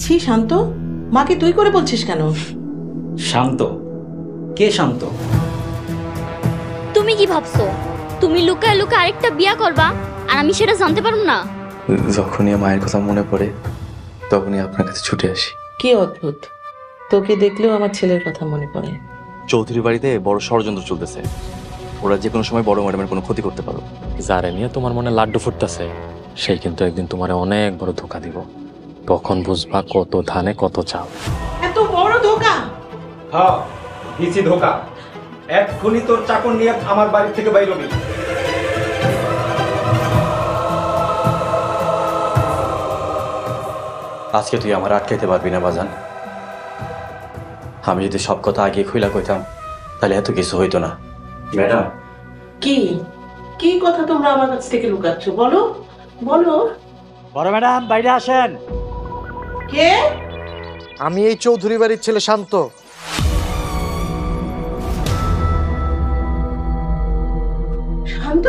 ছি শান্ত, মাকে তুই করে বলছিস কেন? শান্ত? কে শান্ত? তুমি কি ভাবছো তুমি লুকায় লুকায় আরেকটা বিয়া করবা আর আমি সেটা জানতে পারবো না? যখনই মায়ের কথা মনে পড়ে তখনই আপনার কাছে ছুটে আসি। কি অদ্ভুত, তোকে দেখলেও আমার ছেলের কথা মনে পড়ে। চৌধুরী বাড়িতে বড় ষড়যন্ত্র চলতেছে, ওরা যে কোনো সময় বড় ম্যাডামের কোনো ক্ষতি করতে পারো। যারে নিয়ে তোমার মনে লাড্ডু ফুটতেছে সেই কিন্তু একদিন তোমার অনেক বড় ধোকা দিব, তখন বুঝবা কত ধানে কত চাল। এত বড় ধোকা? হ্যাঁ, দিছি ধোকা। এক্ষুনি তোর চাকর নিয়ে আমার বাড়ি থেকে বাইর হবি। আজকে তুই আমার আটকাইতে পারবি না বাজান। আমি যদি সব কথা আগে খুইলা কইতাম তাহলে এত কিছু হইতো না। ম্যাডাম, কি কি কথা তোমরা আমার কাছ থেকে লুকাচ্ছ? বলো বলো। বড় ম্যাডাম বাইরে আসেন। কে? আমি এই চৌধুরী বাড়ির ছেলে শান্ত। শান্ত?